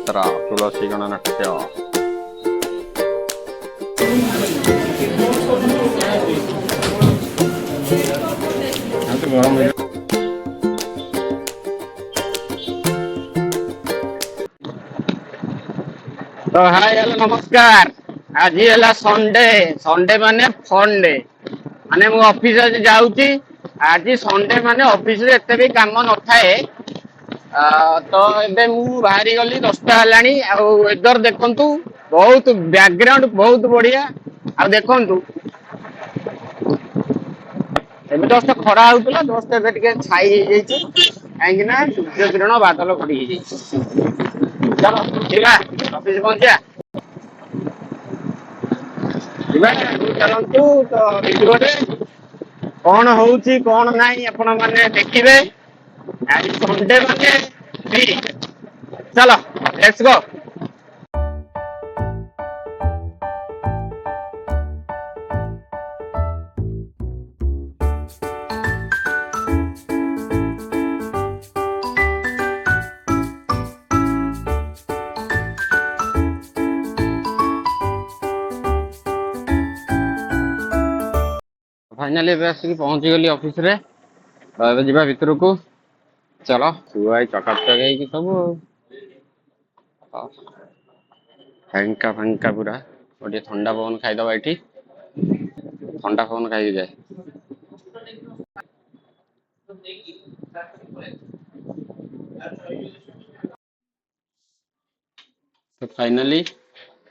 ଯାତ୍ରା ତୁଳସୀ ଗଣନାଟ୍ୟ। तो hi hello नमस्कार। आज है संडे। संडे माने फन डे माने मु ऑफिस आज जाऊँगी। आज संडे माने ऑफिस रे एते भी काम न थाए। तो एबे मु बाहरी गली 10टा हलानी। आ वेदर देखंतु बहुत बैकग्राउंड बहुत बढ़िया। आ देखंतु एबे जस्ट खरा होउतला जस्ट एबे टिके छाई हे जाईची काहेकि ना सूर्य किरण बादल पड़ी हे जाईची। चलो ठीक है ऑफिस पहुंचा ଯିବା ଚାଲନ୍ତୁ। ତ ଭିଡିଓରେ କଣ ହଉଛି କଣ ନାହିଁ ଆପଣ ମାନେ ଦେଖିବେ। ଆଜି ସଣ୍ଡେ ମାନେ ଫ୍ରି। ଚାଲ ଲେଟ୍ସ ଗୋ। फाइनाली ଏବେ ଆସିକି ପହଞ୍ଚି ଗଲି ଅଫିସ ରେ। ଏବେ ଯିବା ଭିତରକୁ। चलो सुबह चकाचक ହେଇକି ସବୁ ଫାଙ୍କା ଫାଙ୍କା ପୁରା। ଗୋଟେ ଥଣ୍ଡା ପବନ ଖାଇଦବା ଏଠି। ଥଣ୍ଡା ପବନ ଖାଇକି ଯାଏ। तो फाइनाली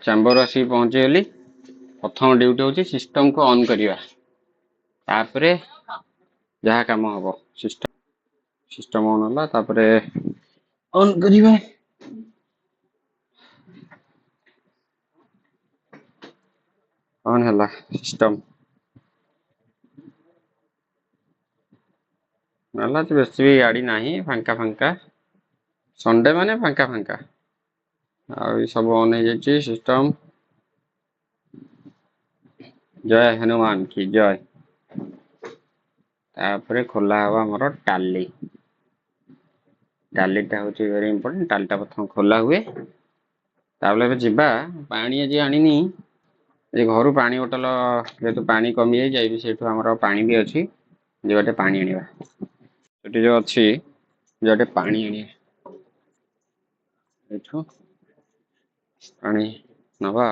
चैम्बर आसिक पहुंची गली। प्रथम ड्यूटी होची सिस्टम को ऑन करिया। तापरे जहाँ काम हम सिस्टम ऑन होला तापरे ऑन करिवा। ऑन हला सिस्टम नाला बेसी भी गाड़ी नहीं फांका फांका। संडे माने फांका फांका। आ सब ऑन हो जाए सिस्टम। जय हनुमान की जय। तापरे खोला हवा हमर टाली। टालीटा हूँ वेरी इंपोर्टेंट। टालीटा प्रथम खोला हुए ताबले जीवा। पानी आज आनी घर पानी बोतल जेहेतु पानी कमी जाए से आमर पानी भी अच्छी जो पानी आनिबा सेठी जो अच्छी जो पानी आनिए एठू पानी नवा।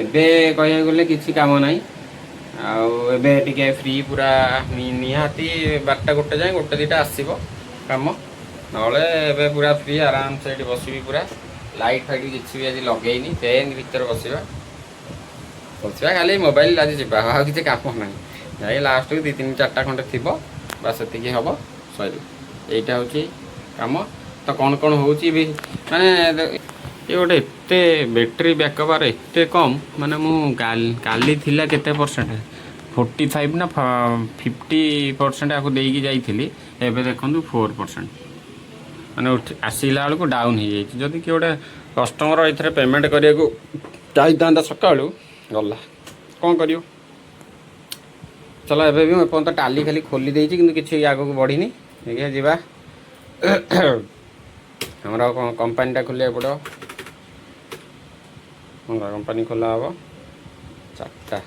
एबे कह गले किसी काम नहीं। आबे टिके फ्री पूरा निहाती 12टा 1 जाए 1 2टा आसो काम ना पूरा फ्री आराम से बसबी पूरा। लाइट फाइट किसी भी आज लगेनी फैन भीतर बसवा बसवा खाली मोबाइल आज जा किसी काम ना जाए लास्ट 2 3 4टा खंडे थी बस से हम सर यहीटा हूँ कम। तो कौन कौन हो माने ये गोटे एते बैटेरी बैकअप एत कम माने मु काली थिला केते परसेंट 45 ना 50% आपको देकी जाइली। एबे देखंतु 4% माने आसिला बेलू डाउन हो जाए। जदि कि गोटे कस्टमर ये पेमेंट करने को चाहिए सका गला कौन कर। चलो एबे भी एपर्त टाली खाली खोली देती कि किसी आग को बढ़ी देखिए जीवा। हमारा कंपनीटा खोलिया पड़ो। कंपनी खोला हम 4टा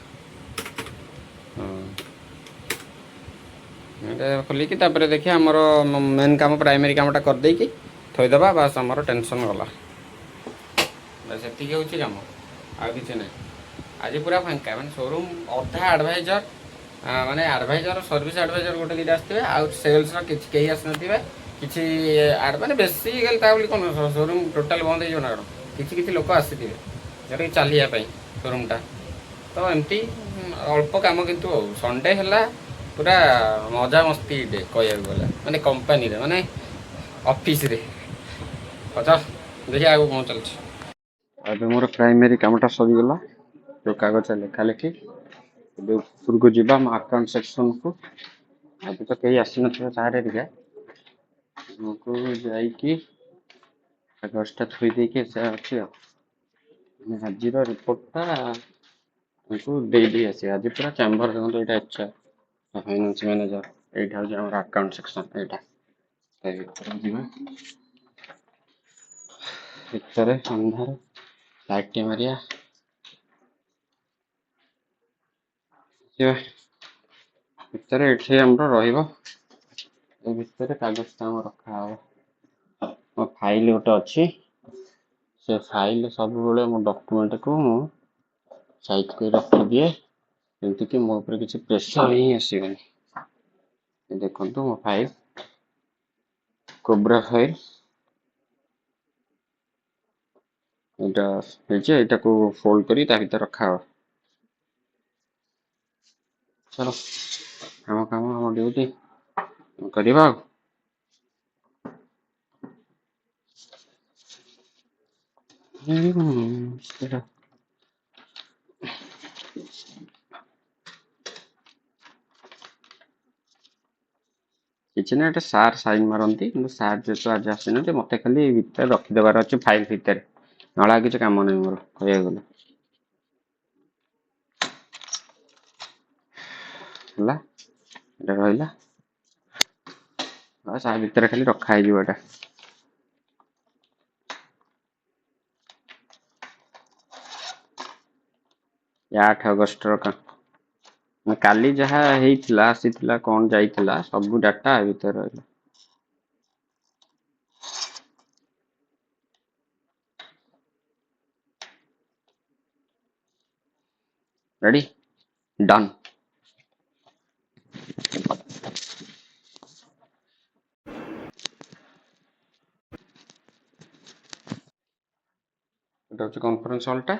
खोलिकी देखिए आमर मेन काम प्राइमरी कामटा करदे कि थोईदबा बस आमर टेंशन गला बस ये हूँ कम आ कि ना। आज पूरा फांका माने शोरूम अधा एडवाइजर माने एडवाइजर सर्विस एडवाइजर गोटे 2टा आसते आउ सेल्स कहीं आसना किसी माने बेसी कौन शोरूम टोटाल बंद हो ना किसी किसी लोक आसी जोटा चलिए शोरूमटा। तो एमती अल्प काम किंतु संडे है पूरा मजा मस्ती डे कह गला माने कंपनी रे माने ऑफिस रे। अच्छा देखिए आगे कौन चलছে। अब मोर प्राइमरी कामटा सरीगला जो कागज लेखा लेखी ऊपर को जीवा अकाउंट सेक्शन को। अभी तो कहीं आसी ना सारे को जाइए कागजटा थोई देके अच्छी आज रिपोर्टा दे आसी। आज पूरा चैम्बर देखो ये अच्छा फाइनेंस मैनेजर यहाँ हूँ अकाउंट सेक्शन यहाँ ଯିବା ଭିତରେ ଅନ୍ଧାର ଲାଇଟ୍ ଟେ ମାରିବା ଯିବା ଭିତରେ। ଏଠି ଆମର ରହିବ ଏ ଭିତରେ କାଗଜଟା ଆମର ରଖା ହବ। ମୋ ଫାଇଲ ଗୋଟେ ଅଛି, ସେ ଫାଇଲ ସବୁବେଳେ ମୋ ଡକ୍ୟୁମେଣ୍ଟକୁ ମୁଁ ସାଇଜ କରି ରଖିଦିଏ, ଯେମିତିକି ମୋ ଉପରେ କିଛି ପ୍ରେସର ହିଁ ଆସିବନି। ଦେଖନ୍ତୁ ମୋ ଫାଇଲ କୋବ୍ରା ଫାଇଲ ଏଇଟା ହେଇଛି, ଏଇଟାକୁ ଫୋଲ୍ଡ କରି ତା ଭିତରେ ରଖା ହବ। ଚलो ଆମ କାମ ଆମ ଡ୍ୟୁଟି କରିବା ଆଉ। ସେଟା କିଛି ନା, ଏଟା ସାର୍ ସାଇନ୍ ମାରନ୍ତି, କିନ୍ତୁ ସାର୍ ଯେହେତୁ ଆଜି ଆସିନାହାନ୍ତି, ମତେ ଖାଲି ଭିତରେ ରଖିଦେବାର ଅଛି ଫାଇଲ ଭିତରେ, ନହେଲେ ଆଉ କିଛି କାମ ନାହିଁ ମୋର କହିବାକୁ ଗଲେ। ହେଲା ଏଟା ରହିଲା, ସାର୍ ଭିତରେ ଖାଲି ରଖା ହେଇଯିବ ଏଟା। 8 ଅଗଷ୍ଟର କାଲି ଯାହା ହେଇଥିଲା ଆସିଥିଲା କଣ ଯାଇଥିଲା ସବୁ ଡାଟା ଭିତରେ ରହିଲା। Ready done. এটা হচ্ছে কনফରେନ୍ସ ହଲ୍ଟା।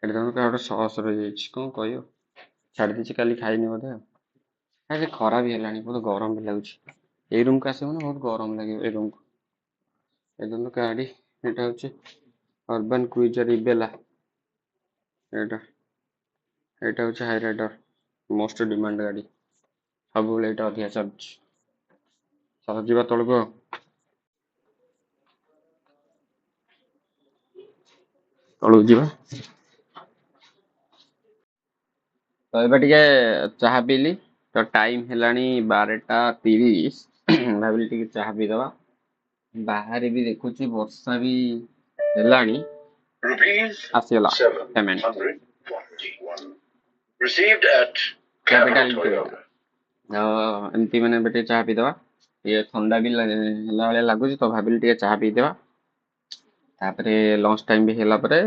ଏଠି ତମର ଗୋଟେ ସସ୍ ରହିଯାଇଛି, କଣ କହିବ, ଛାଡ଼ି ଦେଇଛି କାଲି ଖାଇନି ବୋଧେ ଆଉ। ଆଜି ଖରା ବି ହେଲାଣି, ବହୁତ ଗରମ ବି ଲାଗୁଛି। ଏଇ ରୁମକୁ ଆସିବ ମାନେ ବହୁତ ଗରମ ଲାଗିବ ଏଇ ରୁମକୁ। ଏ ଦେଖନ୍ତୁ ଗାଡ଼ି, ଏଇଟା ହଉଛି ଅର୍ବାନ କ୍ରୁଇଜର ଇବେଲା। ଏଇଟା ଏଇଟା ହଉଛି ହାଇ ରାଇଡର, ମୋଷ୍ଟ ଡିମାଣ୍ଡ ଗାଡ଼ି, ସବୁବେଳେ ଏଇଟା ଅଧିକା ଚାଲୁଛି। ଚାଲ ଯିବା ତଳକୁ ଆଉ। ତଳକୁ ଯିବା। ତ ଏବେ ଟିକେ ଚାହା ପିଇଲି, ତ ଟାଇମ ହେଲାଣି 12:30। ଭାବିଲି ଟିକେ ଚାହା ପିଇଦବା। ବାହାରେ ବି ଦେଖୁଛି ବର୍ଷା ବି ହେଲାଣି। ଆସିଗଲା ପେମେଣ୍ଟ। ଏମିତି ମାନେ ଏବେ ଟିକେ ଚାହା ପିଇଦବା, ଟିକେ ଥଣ୍ଡା ବି ହେଲା ଭଳିଆ ଲାଗୁଛି, ତ ଭାବିଲି ଟିକେ ଚାହା ପିଇଦବା। ତାପରେ ଲଞ୍ଚ ଟାଇମ ବି ହେଲା ପରେ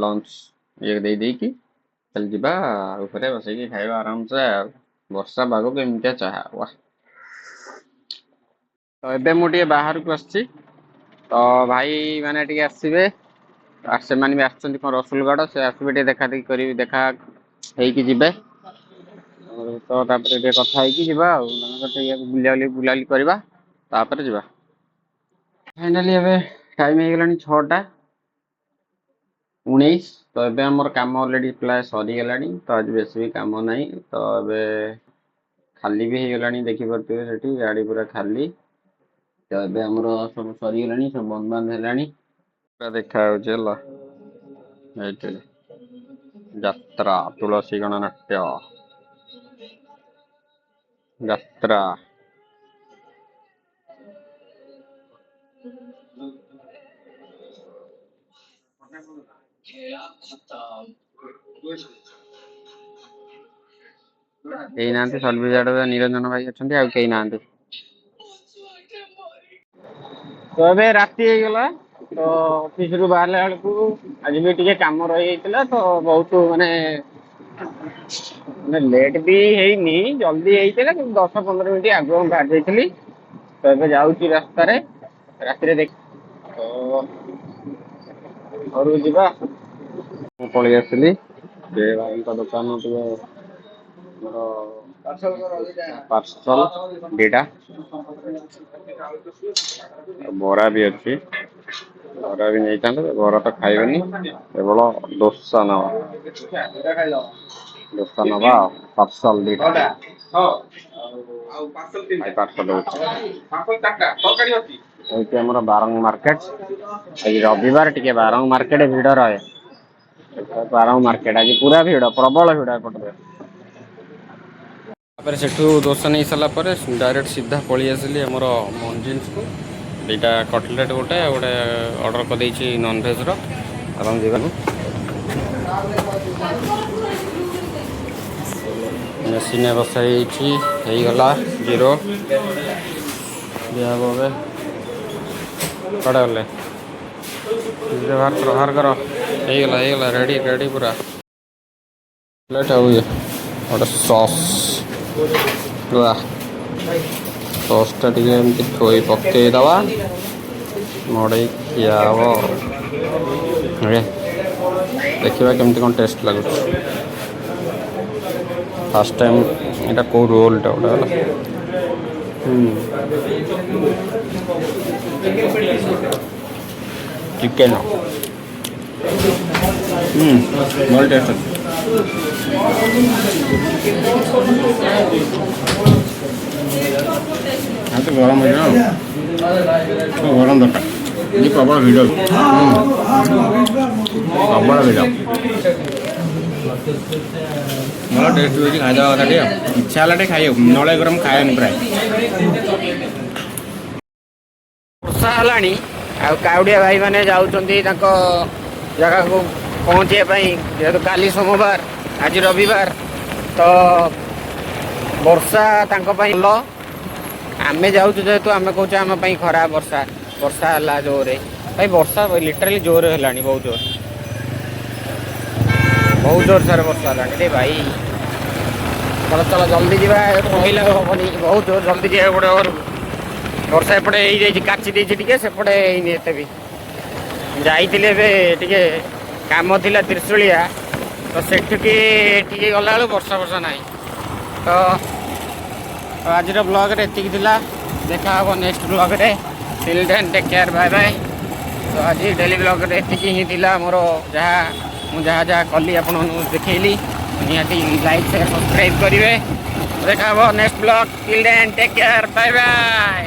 ଲଞ୍ଚ ଇଏ ଦେଇକି ଚାଲି ଯିବା ଉପରେ ବସେଇକି ଖାଇବା ଆରାମସେ ଆଉ। ବର୍ଷା ପାଗକୁ ଏମିତିଆ ଚାହା, ୱାହ। ତ ଏବେ ମୁଁ ଟିକେ ବାହାରକୁ ଆସିଛି, ତ ଭାଇ ମାନେ ଟିକେ ଆସିବେ, ସେମାନେ ବି ଆସିଛନ୍ତି କଣ ରସୁଲଗଡ଼, ସେ ଆସିବେ ଟିକେ ଦେଖା ଦେଖି କରିବି, ଦେଖା ହେଇକି ଯିବେ। ତ ତାପରେ ଟିକେ କଥା ହେଇକି ଯିବା ଆଉ, ଟିକେ ବୁଲାବୁଲି କରିବା, ତାପରେ ଯିବା। ଫାଇନାଲି ଏବେ ଟାଇମ ହେଇଗଲାଣି 6:19। ତ ଏବେ ଆମର କାମ ଅଲରେଡି ପ୍ରାୟ ସରିଗଲାଣି, ତ ଆଜି ବେଶୀ ବି କାମ ନାହିଁ। ତ ଏବେ ଖାଲି ବି ହେଇଗଲାଣି, ଦେଖିପାରୁଥିବେ ସେଠି ଗାଡ଼ି ପୁରା ଖାଲି। ତ ଏବେ ଆମର ସବୁ ସରିଗଲାଣି, ସବୁ ବନ୍ଦ ବାନ୍ଦ ହେଲାଣି। ପୁରା ଦେଖା ଯାଉଛି ହେଲା, ଏଇଠି ଯାତ୍ରା ତୁଳସୀ ଗଣନାଟ୍ୟ ଯାତ୍ରା। କେହି ନାହାନ୍ତି, ସର୍ଭିସ ନିରଞ୍ଜନ ଭାଇ ଅଛନ୍ତି, ଆଉ କେହି ନାହାନ୍ତି। ତ ଏବେ ରାତି ହେଇଗଲା, ତ ଅଫିସରୁ ବାହାରିଲା ବେଳକୁ ଆଜି ବି ଟିକେ କାମ ରହିଯାଇଥିଲା, ତ ବହୁତ ମାନେ ଲେଟ୍ ବି ହେଇନି, ଜଲ୍ଦି ହେଇଥିଲା, କିନ୍ତୁ 10-15 ମିନିଟ୍ ଆଗୁଆ ମୁଁ ବାହାରି ଯାଇଥିଲି। ତ ଏବେ ଯାଉଛି ରାସ୍ତାରେ, ରାତିରେ ଦେଖ ଘରକୁ ଯିବା। ମୁଁ ପଳେଇ ଆସିଲି ଭାଇଙ୍କ ଦୋକାନ, ଟିକେ ଆମର ପାର୍ସଲ ଦିଟା, ବରା ବି ଅଛି, ବରା ବି ନେଇଥାନ୍ତେ, ବରା ତ ଖାଇବେନି, କେବଳ ଦୋସା ନବା ଆଉ ପାର୍ସଲ ଦିଟା। ଏଇଠି ଆମର ବାରଙ୍ଗ ମାର୍କେଟ, ଆଜି ରବିବାର, ଟିକେ ବାରଙ୍ଗ ମାର୍କେଟ ଭିଡ଼ ରହେ। ବାରଙ୍ଗ ମାର୍କେଟ ଆଜି ପୁରା ଭିଡ଼, ପ୍ରବଳ ଭିଡ଼ ଏପଟରେ। ତାପରେ ସେଠୁ ଦୋସା ନେଇ ସାରିଲା ପରେ ଡାଇରେକ୍ଟ ସିଧା ପଳେଇ ଆସିଲି ଆମର ମଞ୍ଜିନ୍ସକୁ। ଦୁଇଟା କଟଲେଟ୍ ଗୋଟେ ଅର୍ଡ଼ର କରିଦେଇଛି ନନଭେଜ୍ର। ଏବଂ ଯିବାକୁ ମେସିନେ ବସାଇଛି, ହେଇଗଲା 0 ଦିଆହବ। ଏବେ କୁଆଡ଼େ ଗଲେ ବାହାର କର, ହେଇଗଲା ରେଡ଼ି ପୁରା। ପ୍ଲେଟ୍ ଆଉ ଇଏ ଗୋଟେ ସସ୍, ସସ୍ଟା ଟିକେ ଏମିତି ପକେଇଦେବା, ମଡ଼େଇ ଖିଆ ହବ। ଦେଖିବା କେମିତି କ'ଣ ଟେଷ୍ଟ ଲାଗୁଛି। ଫାଷ୍ଟ ଟାଇମ୍ ଏଇଟା କେଉଁ ରୋଲ୍ଟା ଗୋଟେ ହେଲା। ଚିକେନ ଭଲ ଟେଷ୍ଟ ଅଛି। ତ ଗରମ ହେଇଯିବ, ଗରମ ଦରକାର। ଇଏ ପ୍ରବଳ ଭିଡ଼, ପ୍ରବଳ ଭିଡ଼। ଭଲ ଟେଷ୍ଟ ହେଉଛି, ଖାଇଦେବା କଥା ଟିକେ। ଇଚ୍ଛା ହେଲା ଟିକେ ଖାଇବାକୁ, ନଳେ ଗରମ ଖାଏନି ପ୍ରାୟ। ବର୍ଷା ହେଲାଣି, ଆଉ କାଉଡ଼ିଆ ଭାଇମାନେ ଯାଉଛନ୍ତି ତାଙ୍କ ଜାଗାକୁ ପହଞ୍ଚିବା ପାଇଁ। ଯେହେତୁ କାଲି ସୋମବାର, ଆଜି ରବିବାର, ତ ବର୍ଷା ତାଙ୍କ ପାଇଁ ଭଲ। ଆମେ ଯାଉଛୁ ଯେହେତୁ ଆମେ କହୁଛୁ ଆମ ପାଇଁ ଖରାପ। ବର୍ଷା ହେଲା ଜୋରରେ ଭାଇ, ବର୍ଷା ଲିଟରାଲି ଜୋରରେ ହେଲାଣି, ବହୁତ ଜୋର ସାର ବର୍ଷା ହେଲାଣି ରେ ଭାଇ। ଚାଲ ଜଲ୍ଦି ଯିବା, ରହିଲା ହବନି, ବହୁତ ଜଲ୍ଦି ଯିବାକୁ ପଡ଼ିବ ଘରକୁ। ବର୍ଷା ଏପଟେ ହେଇଯାଇଛି, କାଚି ଦେଇଛି ଟିକେ, ସେପଟେ ହେଇନି ଏତେ ବି। ଯାଇଥିଲି ଏବେ ଟିକେ କାମ ଥିଲା ତ୍ରିଶୁଳିଆ, ତ ସେଠିକି ଟିକେ ଗଲାବେଳକୁ ବର୍ଷା ନାହିଁ। ତ ଆଜିର ବ୍ଲଗ୍ରେ ଏତିକି ଥିଲା, ଦେଖା ହେବ ନେକ୍ସଟ ବ୍ଲଗ୍ରେ। Till then take care, bye bye. ତ ଆଜି ଡେଲି ବ୍ଲଗ୍ରେ ଏତିକି ହିଁ ଥିଲା ମୋର। ମୁଁ ଯାହା କଲି ଆପଣମାନଙ୍କୁ ଦେଖେଇଲି। ନିହାତି ଲାଇକ୍ ସେୟାର ସବସ୍କ୍ରାଇବ୍ କରିବେ। ଦେଖା ହେବ next blog. Till then take care, bye bye.